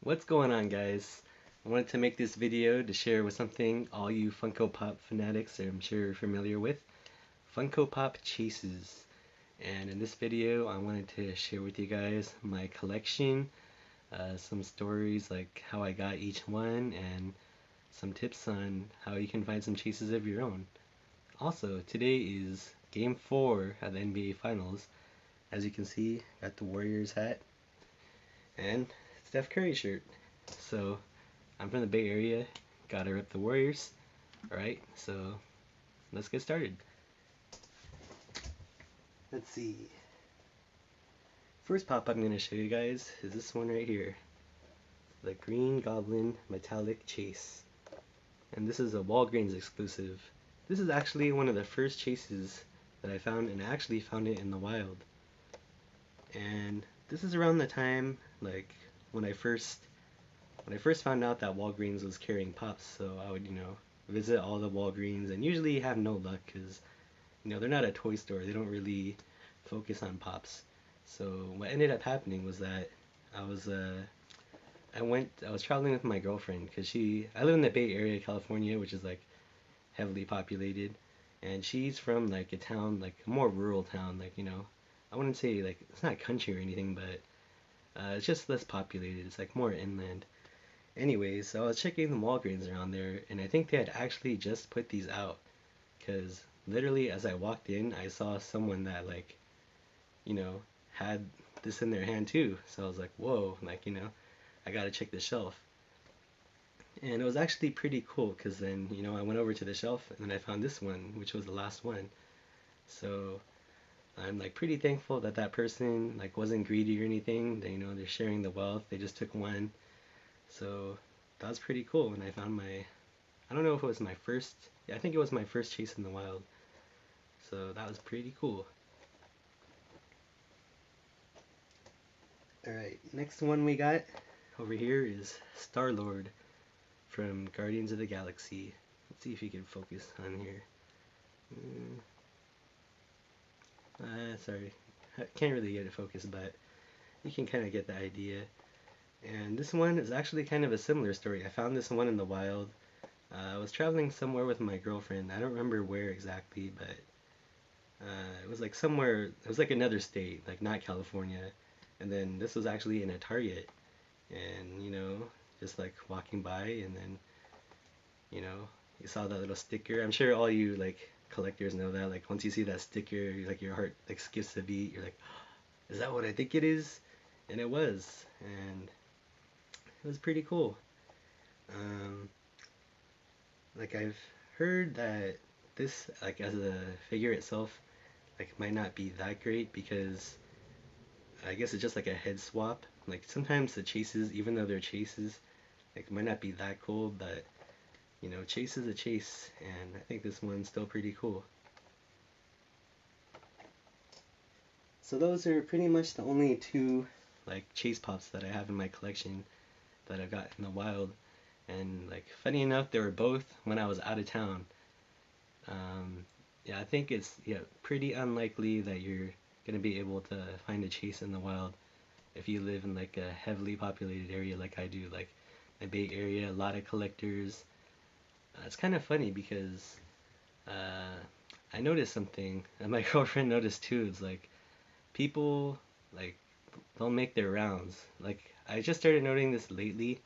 What's going on, guys? I wanted to make this video to share with something all you Funko Pop fanatics I'm sure you're familiar with. Funko Pop Chases. And in this video I wanted to share with you guys my collection, some stories like how I got each one, and some tips on how you can find some chases of your own. Also, today is Game 4 of the NBA Finals. As you can see, got the Warriors hat and Steph Curry shirt. So I'm from the Bay Area, gotta rep the Warriors. Alright, so let's get started. Let's see. First pop I'm gonna show you guys is this one right here. The Green Goblin Metallic Chase. And this is a Walgreens exclusive. This is actually one of the first chases that I found, and I actually found it in the wild. And this is around the time like when I first found out that Walgreens was carrying pops, so I would, visit all the Walgreens and usually have no luck because, they're not a toy store. They don't really focus on pops. So what ended up happening was that I was I was traveling with my girlfriend because I live in the Bay Area, California, which is like heavily populated, and she's from like a town, like a more rural town, like, I wouldn't say like it's not country or anything, but it's just less populated. It's like more inland. Anyways, so I was checking the Walgreens around there, and I think they had actually just put these out. Because literally, as I walked in, I saw someone that, like, you know, had this in their hand too. So I was like, whoa, like, I gotta check the shelf. And it was actually pretty cool because then, I went over to the shelf and then I found this one, which was the last one. So I'm like pretty thankful that that person like wasn't greedy or anything. They, they're sharing the wealth. They just took one. So that was pretty cool. And I don't know if it was my first, yeah, I think it was my first chase in the wild. So that was pretty cool. Alright, next one we got over here is Star-Lord from Guardians of the Galaxy. Let's see if you can focus on here. Sorry, I can't really get it focused, but you can kind of get the idea. And this one is actually kind of a similar story. I found this one in the wild. I was traveling somewhere with my girlfriend. I don't remember where exactly, but it was like somewhere, it was like another state, like not California. And then this was actually in a Target. And, just like walking by, and then, you know, you saw that little sticker. I'm sure all you like collectors know that. Like once you see that sticker, like your heart like skips a beat. You're like, is that what I think it is? And it was. And it was pretty cool. Um, like I've heard that this, like as a figure itself, like might not be that great because I guess it's just like a head swap. Like sometimes the chases, even though they're chases, like might not be that cool, but chase is a chase, and I think this one's still pretty cool. So those are pretty much the only two like chase pops that I have in my collection that I got in the wild. And like funny enough, they were both when I was out of town. Yeah, I think it's pretty unlikely that you're gonna be able to find a chase in the wild if you live in like a heavily populated area like I do, like the Bay Area, a lot of collectors. It's kind of funny because uh, I noticed something, and my girlfriend noticed too. It's like people like they'll make their rounds. Like I just started noticing this lately,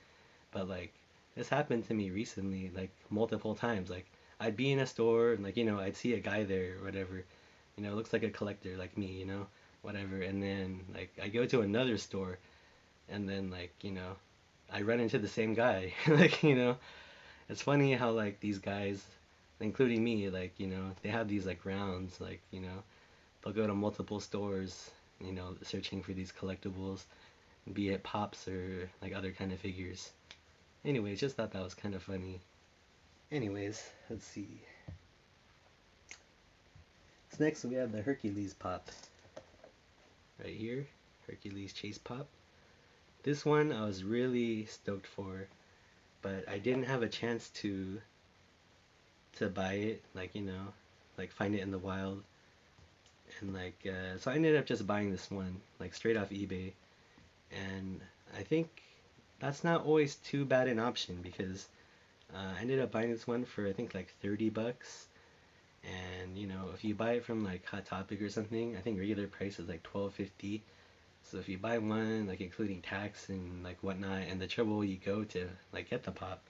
but like this happened to me recently, like multiple times. Like I'd be in a store and like I'd see a guy there or whatever, looks like a collector like me, whatever. And then like I go to another store and then like I run into the same guy. Like it's funny how like these guys, including me, like they have these like rounds, like they'll go to multiple stores, searching for these collectibles, be it pops or like other kind of figures. Anyways, just thought that was kind of funny. Anyways, let's see. So next we have the Hercules pop right here, Hercules Chase pop. This one I was really stoked for, but I didn't have a chance to buy it, like like find it in the wild, and like so I ended up just buying this one like straight off eBay, and I think that's not always too bad an option because I ended up buying this one for I think like 30 bucks. And you know, if you buy it from like Hot Topic or something, I think regular price is like 12.50. So if you buy one, like including tax and like whatnot, and the trouble you go to like get the pop,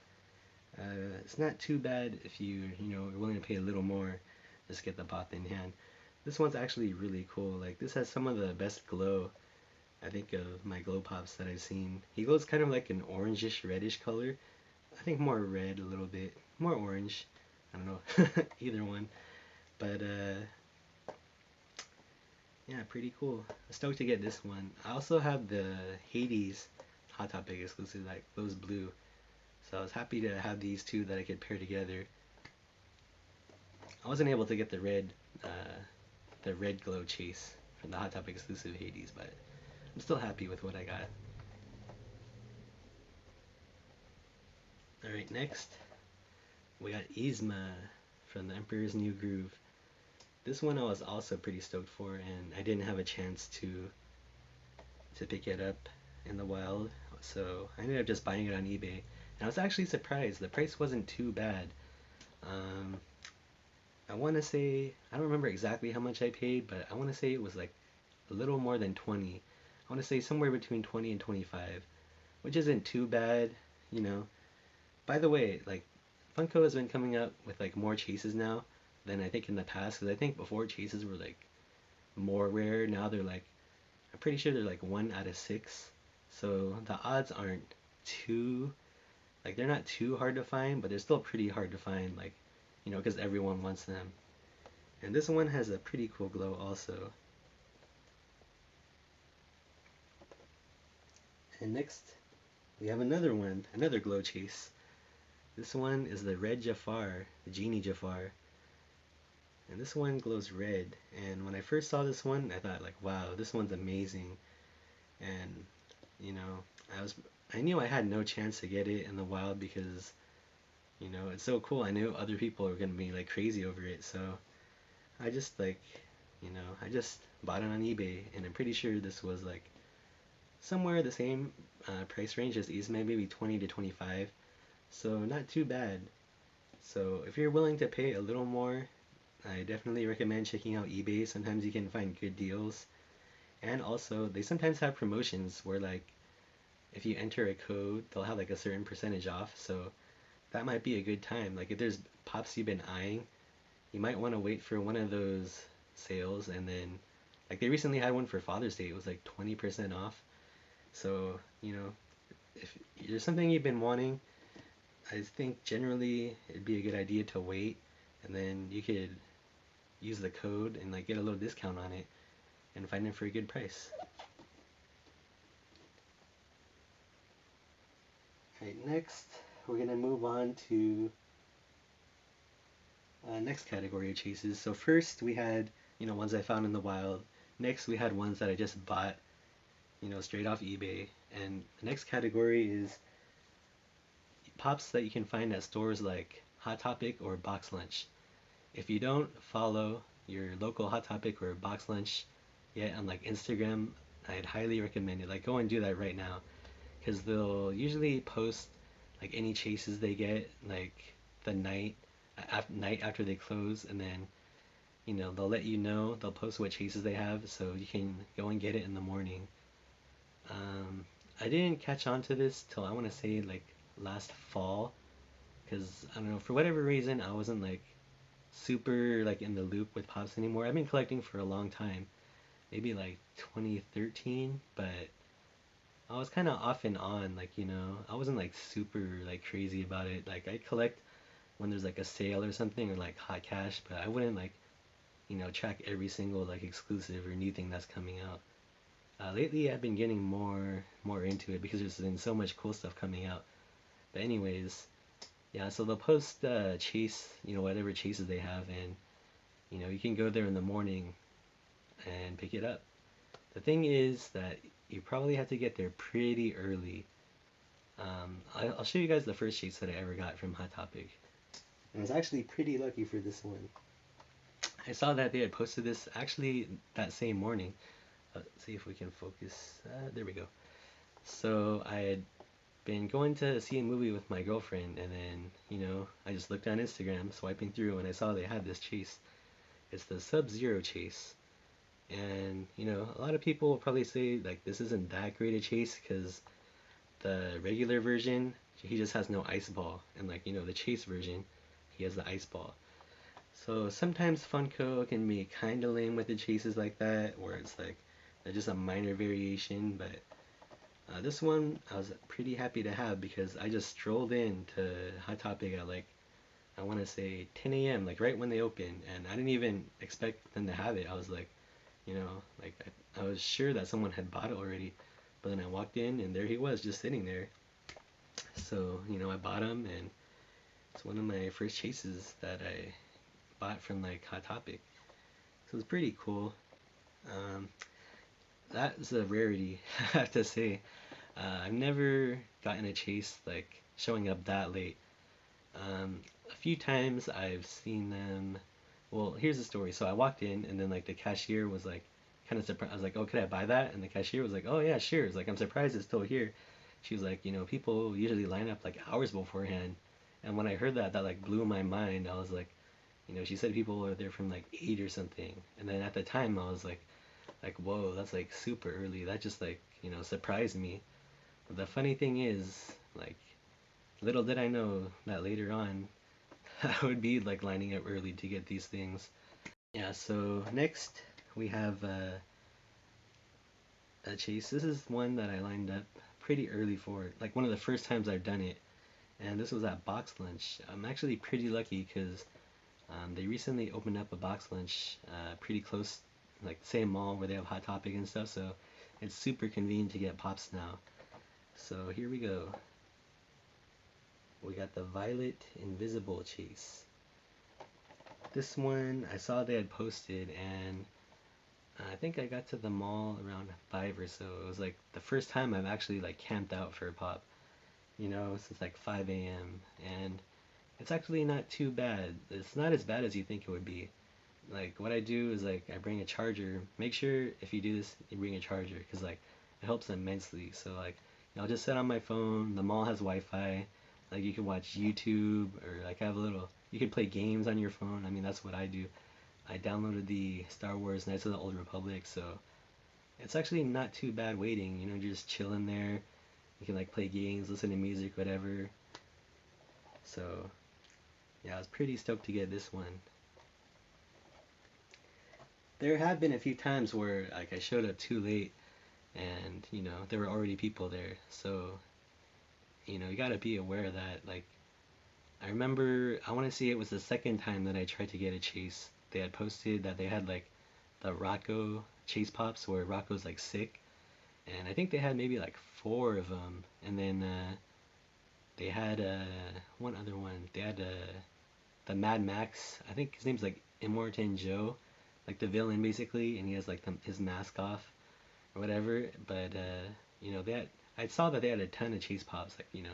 it's not too bad if you know are willing to pay a little more, just get the pop in hand. This one's actually really cool. Like this has some of the best glow I think of my glow pops that I've seen. He glows kind of like an orangish reddish color. I think more red a little bit, more orange. I don't know, either one. But yeah, pretty cool. I'm stoked to get this one. I also have the Hades Hot Topic exclusive that glows blue. So I was happy to have these two that I could pair together. I wasn't able to get the red glow chase from the Hot Topic exclusive Hades, but I'm still happy with what I got. Alright, next we got Yzma from the Emperor's New Groove. This one I was also pretty stoked for, and I didn't have a chance to pick it up in the wild, so I ended up just buying it on eBay. And I was actually surprised. The price wasn't too bad. Um, I want to say, I don't remember exactly how much I paid, but I want to say it was like a little more than 20. I want to say somewhere between 20 and 25, which isn't too bad, you know. By the way, like Funko has been coming up with like more chases now than I think in the past, because I think before chases were like more rare. Now they're like, I'm pretty sure they're like 1 out of 6. So the odds aren't too, like they're not too hard to find, but they're still pretty hard to find, like, you know, because everyone wants them. And this one has a pretty cool glow also. And next, we have another one, another glow chase. This one is the Red Jafar, the Genie Jafar. And this one glows red. And when I first saw this one, I thought like, wow, this one's amazing. And you know, I knew I had no chance to get it in the wild because you know it's so cool. I knew other people were gonna be like crazy over it, so I just like, you know, I just bought it on eBay, and I'm pretty sure this was like somewhere the same price range as these, maybe 20 to 25. So not too bad. So if you're willing to pay a little more, I definitely recommend checking out eBay. Sometimes you can find good deals. And also, they sometimes have promotions where like if you enter a code, they'll have like a certain percentage off. So that might be a good time. Like if there's pops you've been eyeing, you might want to wait for one of those sales, and then like they recently had one for Father's Day. It was like 20% off. So, you know, if there's something you've been wanting, I think generally it'd be a good idea to wait, and then you could use the code and like get a little discount on it and find it for a good price. Alright, next we're gonna move on to next category of chases. So first we had, you know, ones I found in the wild. Next we had ones that I just bought, you know, straight off eBay. And the next category is pops that you can find at stores like Hot Topic or Box Lunch. If you don't follow your local Hot Topic or Box Lunch yet on like Instagram, I'd highly recommend it. Like go and do that right now, because they'll usually post like any chases they get like the night after they close, and then you know they'll let you know, they'll post what chases they have so you can go and get it in the morning. I didn't catch on to this till I want to say like last fall, because I don't know, for whatever reason I wasn't like super like in the loop with pops anymore. I've been collecting for a long time, maybe like 2013, but I was kind of off and on, like, you know, I wasn't like super like crazy about it. Like I collect when there's like a sale or something, or like hot cash, but I wouldn't like, you know, track every single like exclusive or new thing that's coming out. Lately I've been getting more into it because there's been so much cool stuff coming out. But anyways, yeah, so they'll post chase, you know, whatever chases they have, and you know, you can go there in the morning and pick it up. The thing is that you probably have to get there pretty early. I'll show you guys the first chase that I ever got from Hot Topic. And I was actually pretty lucky for this one. I saw that they had posted this actually that same morning. Let's see if we can focus. There we go. So I had been going to see a movie with my girlfriend, and then, I just looked on Instagram, swiping through, and I saw they had this chase. It's the Sub-Zero chase. And, a lot of people will probably say, like, this isn't that great a chase because the regular version, he just has no ice ball. And, like, the chase version, he has the ice ball. So sometimes Funko can be kind of lame with the chases like that, where it's like, they're just a minor variation, but this one I was pretty happy to have because I just strolled in to Hot Topic at like I want to say 10 a.m. like right when they opened, and I didn't even expect them to have it. I was like, like I was sure that someone had bought it already, but then I walked in and there he was just sitting there. So I bought him, and it's one of my first chases that I bought from like Hot Topic. So it's pretty cool. Um, that's a rarity, I have to say. I've never gotten a chase like showing up that late. A few times I've seen them. Well, here's the story. So I walked in, and then like the cashier was like kind of surprised. I was like, "Oh, could I buy that?" And the cashier was like, "Oh yeah, sure." It's like, "I'm surprised it's still here." She was like, people usually line up like hours beforehand. And when I heard that, that like blew my mind. I was like, she said people are there from like 8 or something. And then at the time, I was like, whoa, that's like super early. That just like, surprised me. But the funny thing is, like, little did I know that later on I would be like lining up early to get these things. Yeah, so next we have a chase. This is one that I lined up pretty early for, like one of the first times I've done it. And this was at Box Lunch. I'm actually pretty lucky because they recently opened up a Box Lunch pretty close, like the same mall where they have Hot Topic and stuff. So it's super convenient to get pops now. So here we go. We got the Violet Invisible chase. This one I saw they had posted, and I think I got to the mall around 5 or so. It was like the first time I've actually like camped out for a pop, since like 5 a.m. And it's actually not too bad. It's not as bad as you think it would be. Like what I do is like I bring a charger. Make sure if you do this, you bring a charger because like it helps immensely. So like I'll just sit on my phone. The mall has Wi-Fi. Like you can watch YouTube or like have a little. You can play games on your phone. I mean that's what I do. I downloaded the Star Wars Knights of the Old Republic, so it's actually not too bad waiting. You're just chilling there. You can like play games, listen to music, whatever. So yeah, I was pretty stoked to get this one. There have been a few times where like I showed up too late, and there were already people there. So you gotta be aware of that. Like I remember, I want to say it was the second time that I tried to get a chase. They had posted that they had like the Rocco chase pops where Rocco's like sick, and I think they had maybe like four of them. And then they had one other one. They had the Mad Max. I think his name's like Immortan Joe, like the villain basically, and he has like his mask off or whatever. But they had. I saw that they had a ton of chase pops. Like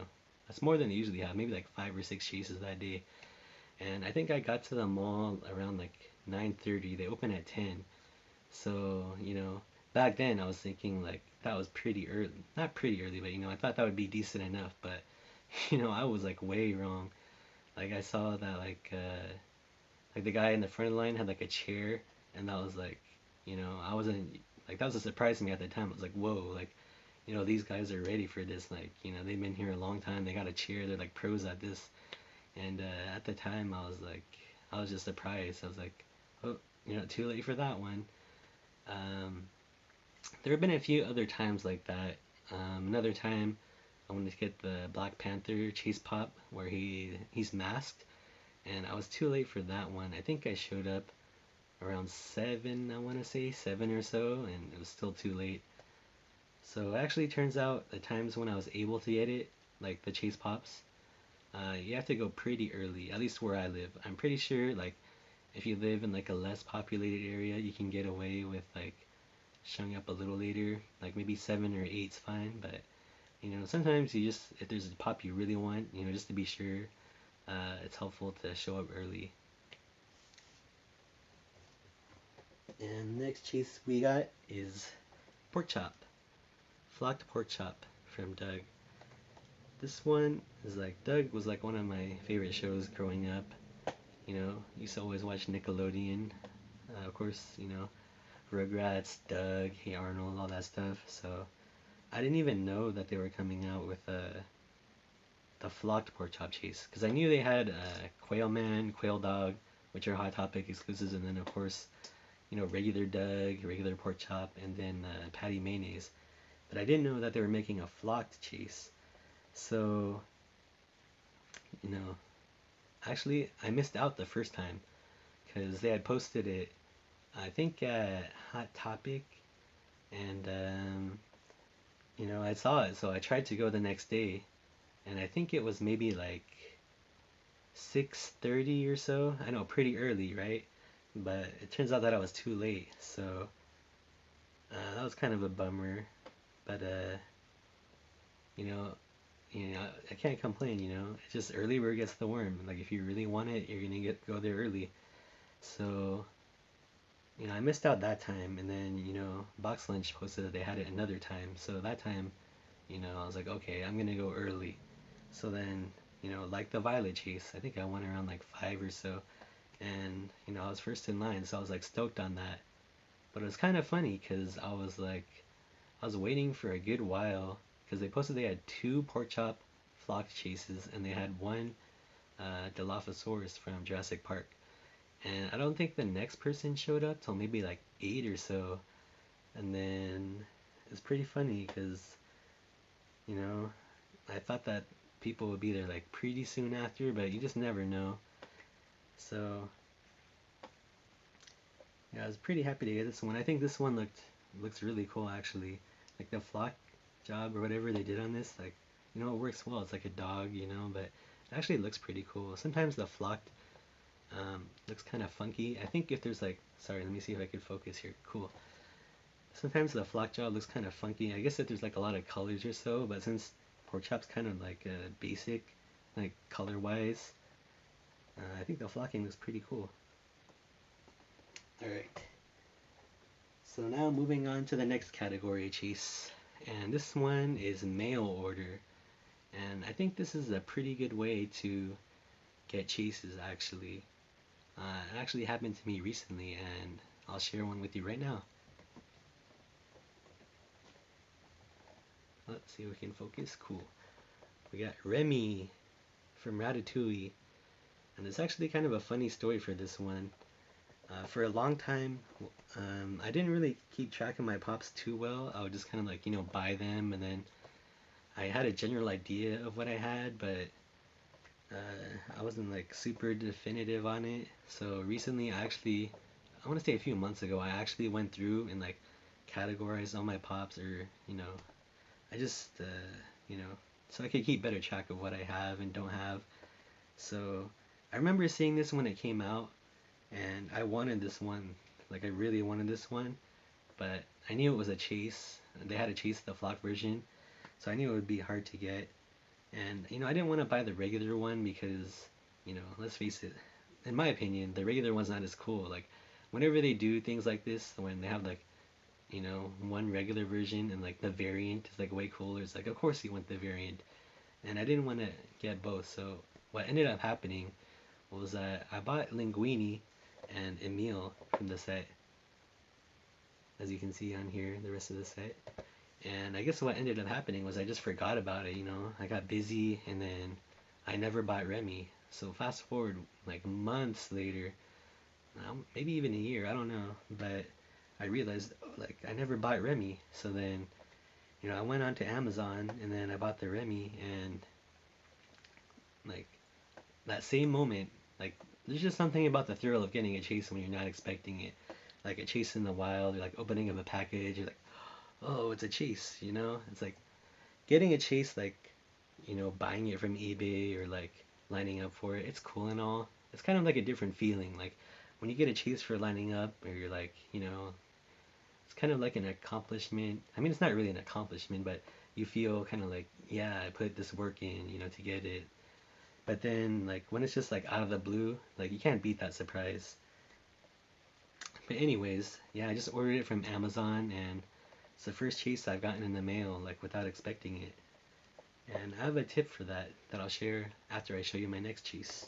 that's more than they usually have. Maybe like 5 or 6 chases that day. And I think I got to the mall around like 9:30. They open at 10. So, back then I was thinking like that was pretty early. Not pretty early, but I thought that would be decent enough, but I was like way wrong. Like I saw that like the guy in the front of the line had like a chair, and that was like, I wasn't like that was a surprise to me at the time. I was like, "Whoa, like these guys are ready for this. Like, they've been here a long time. They got a chair. They're like pros at this." And at the time I was just surprised. I was like, "Oh, too late for that one." Um, there have been a few other times like that. Another time, I wanted to get the Black Panther chase pop where he's masked, and I was too late for that one. I think I showed up around 7, I want to say 7 or so, and it was still too late. So it actually turns out the times when I was able to get it, like the chase pops, you have to go pretty early. At least where I live, I'm pretty sure like if you live in like a less populated area, you can get away with like showing up a little later, like maybe 7 or 8's fine. But sometimes you just if there's a pop you really want, just to be sure, it's helpful to show up early. And next chase we got is pork chop, flocked pork chop from Doug. This one is like, Doug was like one of my favorite shows growing up. You know, used to always watch Nickelodeon. Of course, you know, Rugrats, Doug, Hey Arnold, all that stuff. So I didn't even know that they were coming out with the flocked pork chop chase, because I knew they had Quail Man, Quail Dog, which are Hot Topic exclusives, and then of course, you know, regular Doug, regular pork chop, and then patty mayonnaise. But I didn't know that they were making a flocked chase. So, you know, actually, I missed out the first time because they had posted it, I think, at Hot Topic, and you know, I saw it, so I tried to go the next day, and I think it was maybe like 6:30 or so. I know, pretty early, right? But it turns out that I was too late, so that was kind of a bummer. But you know, I can't complain. You know, it's just early bird gets the worm. Like if you really want it, you're gonna go there early. So you know, I missed out that time, and then you know, Box Lunch posted that they had it another time. So that time, you know, I was like, okay, I'm gonna go early. So then, you know, like the Violet Chase, I think I went around like 5 or so, and you know, I was first in line, so I was like stoked on that. But it was kind of funny because I was like, I was waiting for a good while because they posted they had two pork chop flock chases and they had one Dilophosaurus from Jurassic Park. And I don't think the next person showed up till maybe like 8 or so. And then it's pretty funny because, you know, I thought that people would be there like pretty soon after, but you just never know. So yeah, I was pretty happy to get this one. I think this one looks really cool actually. Like the flock job or whatever they did on this, like you know, it works well. It's like a dog, you know, but it actually looks pretty cool. Sometimes the flocked looks kind of funky. I think if there's like, sorry, let me see if I can focus here. Cool. Sometimes the flock job looks kind of funky. I guess if there's like a lot of colors or so, but since pork chop's kind of like basic, like color wise, I think the flocking looks pretty cool. All right. So now moving on to the next category, Chase. And this one is mail order. And I think this is a pretty good way to get chases actually. It actually happened to me recently and I'll share one with you right now. Let's see if we can focus. Cool. We got Remy from Ratatouille. And it's actually kind of a funny story for this one. For a long time, I didn't really keep track of my pops too well. I would just kind of like, you know, buy them and then I had a general idea of what I had, but I wasn't like super definitive on it. So recently, I want to say a few months ago, I actually went through and like categorized all my pops, or you know, I just you know, so I could keep better track of what I have and don't have. So I remember seeing this when it came out, and I wanted this one. Like I really wanted this one, but I knew it was a chase. They had a chase the flock version, so I knew it would be hard to get. And you know, I didn't want to buy the regular one because, you know, let's face it, in my opinion, the regular one's not as cool. Like whenever they do things like this, when they have like, you know, one regular version and like the variant is like way cooler, it's like of course you want the variant. And I didn't want to get both. So what ended up happening was that I bought Linguini and Emil from the set, as you can see on here, the rest of the set. And I guess what ended up happening was I just forgot about it, you know. I got busy and then I never bought Remy. So fast forward like months later, maybe even a year, I don't know, but I realized like I never bought Remy. So then, you know, I went onto Amazon and then I bought the Remy, and like that same moment, like there's just something about the thrill of getting a chase when you're not expecting it. Like a chase in the wild, you're like opening up a package, you're like, oh, it's a chase, you know? It's like getting a chase, like, you know, buying it from eBay or like lining up for it. It's cool and all. It's kind of like a different feeling. Like when you get a chase for lining up, or you're like, you know, it's kind of like an accomplishment. I mean, it's not really an accomplishment, but you feel kind of like, yeah, I put this work in, you know, to get it. But then, like, when it's just like out of the blue, like, you can't beat that surprise. But, anyways, yeah, I just ordered it from Amazon, and it's the first chase I've gotten in the mail, like, without expecting it. And I have a tip for that I'll share after I show you my next chase.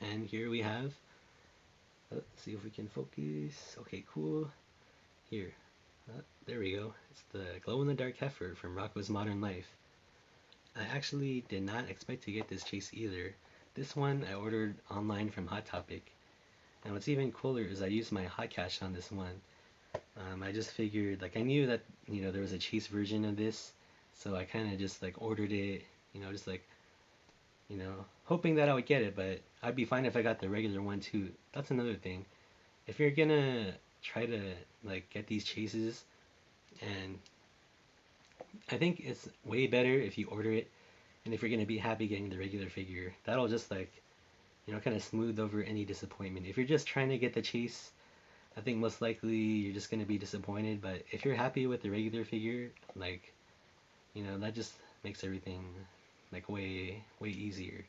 And here we have, let's see if we can focus. Okay, cool. Here, there we go. It's the glow-in-the-dark heifer from Rocco's Modern Life. I actually did not expect to get this chase either. This one I ordered online from Hot Topic. And what's even cooler is I used my hot cash on this one. I just figured, like, I knew that, there was a chase version of this, so I kind of just, like, ordered it, just, like, hoping that I would get it, but I'd be fine if I got the regular one, too. That's another thing. If you're gonna try to, like, get these chases, and I think it's way better if you order it, and if you're gonna be happy getting the regular figure, that'll just, like, kind of smooth over any disappointment. If you're just trying to get the chase, I think most likely you're just gonna be disappointed. But if you're happy with the regular figure, like, that just makes everything like way easier.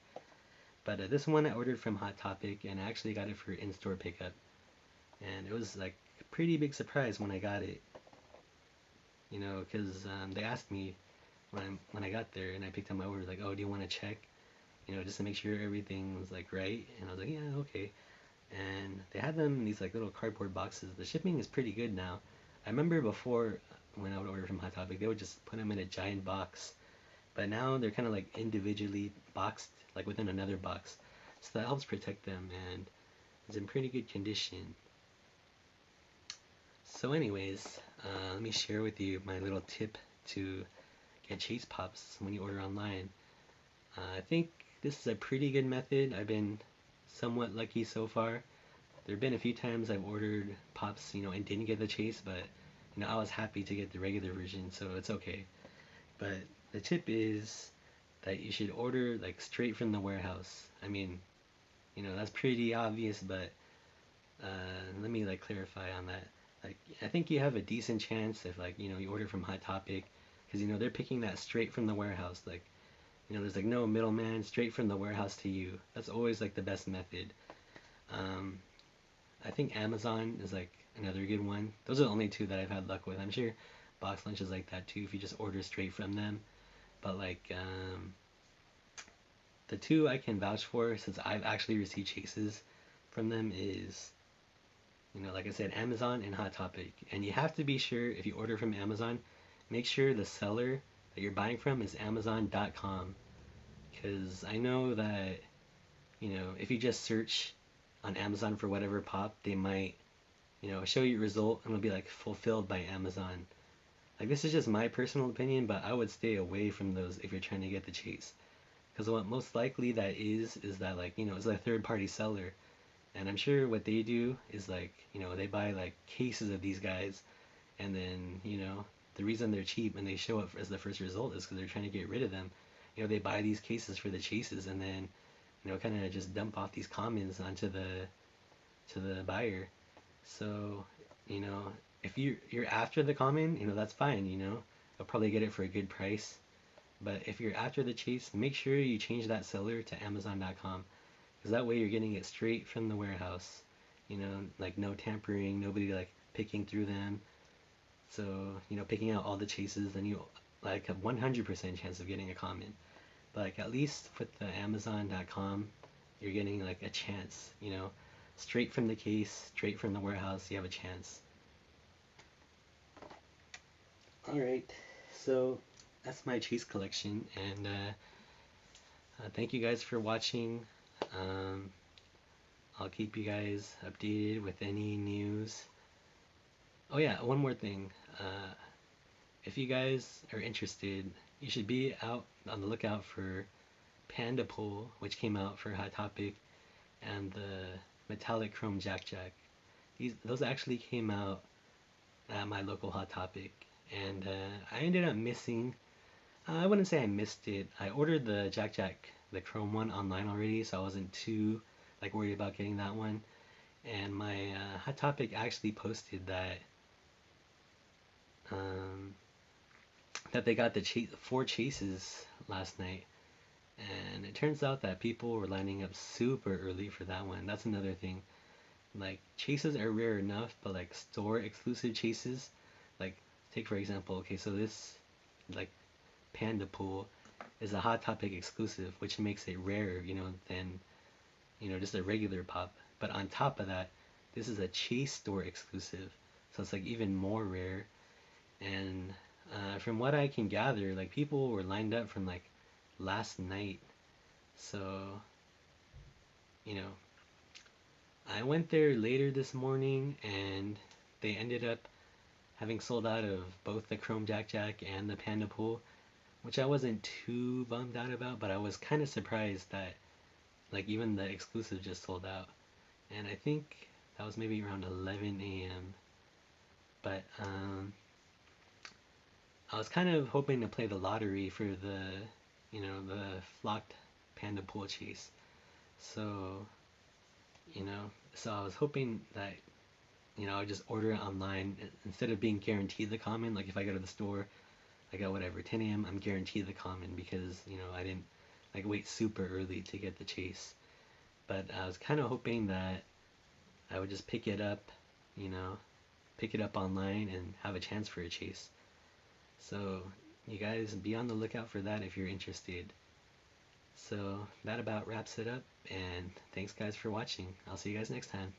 But this one I ordered from Hot Topic, and I actually got it for in-store pickup, and it was like a pretty big surprise when I got it. Because they asked me when I got there and I picked up my order, like, oh, do you want to check, just to make sure everything was like right? And I was like, yeah, okay. And they had them in these like little cardboard boxes. The shipping is pretty good now. I remember before when I would order from Hot Topic, they would just put them in a giant box, but now they're kind of like individually boxed, like within another box, so that helps protect them, and it's in pretty good condition. So, anyways, let me share with you my little tip to get chase pops when you order online. I think this is a pretty good method. I've been somewhat lucky so far. There have been a few times I've ordered pops, and didn't get the chase, but I was happy to get the regular version, so it's okay. But the tip is that you should order like straight from the warehouse. I mean, that's pretty obvious, but let me like clarify on that. Like, I think you have a decent chance if like you order from Hot Topic, because they're picking that straight from the warehouse. Like, there's like no middleman, straight from the warehouse to you. That's always like the best method. Um, I think Amazon is like another good one. Those are the only two that I've had luck with. I'm sure Box Lunch is like that too if you just order straight from them. But like the two I can vouch for since I've actually received chases from them is, like I said, Amazon and Hot Topic. And you have to be sure if you order from Amazon, make sure the seller that you're buying from is Amazon.com. Because I know that, if you just search on Amazon for whatever pop, they might, show you a result and it'll be like fulfilled by Amazon. Like, this is just my personal opinion, but I would stay away from those if you're trying to get the chase. Because what most likely that is that, like, it's a third party seller. And I'm sure what they do is like, they buy like cases of these guys, and then, the reason they're cheap and they show up as the first result is because they're trying to get rid of them. They buy these cases for the chases, and then, kind of just dump off these commons onto the buyer. So, if you're after the common, that's fine. I'll probably get it for a good price. But if you're after the chase, make sure you change that seller to Amazon.com, because that way you're getting it straight from the warehouse. Like no tampering, nobody like picking through them. So, picking out all the chases, then you like have 100% chance of getting a common. But like at least with the Amazon.com, you're getting like a chance. Straight from the case, straight from the warehouse, you have a chance. Alright, so that's my chase collection, and thank you guys for watching. Um, I'll keep you guys updated with any news. Oh yeah, one more thing. If you guys are interested, you should be out on the lookout for Panda Pool, which came out for Hot Topic, and the Metallic Chrome Jack Jack. Those actually came out at my local Hot Topic, and I ended up missing. I wouldn't say I missed it. I ordered the Jack Jack, the Chrome one, online already, so I wasn't too like worried about getting that one. And my Hot Topic actually posted that um, that they got the 4 chases last night, and it turns out that people were lining up super early for that one. That's another thing. Like, chases are rare enough, but like store exclusive chases, like take for example, okay, so this like Panda Pool is a Hot Topic exclusive, which makes it rarer, than just a regular pop. But on top of that, this is a Chase store exclusive, so it's like even more rare. And from what I can gather, like people were lined up from like last night. So, you know, I went there later this morning and they ended up having sold out of both the Chrome Jack Jack and the Panda Pool, which I wasn't too bummed out about, but I was kind of surprised that like even the exclusive just sold out. And I think that was maybe around 11 a.m. But I was kind of hoping to play the lottery for the flocked Panda Pool Chase. So, so I was hoping that, I would just order it online instead of being guaranteed the common. Like if I go to the store, I got whatever, 10 a.m., I'm guaranteed the common because, I didn't like wait super early to get the chase. But I was kind of hoping that I would just you know, pick it up online and have a chance for a chase. So you guys be on the lookout for that if you're interested. So that about wraps it up, and thanks guys for watching. I'll see you guys next time.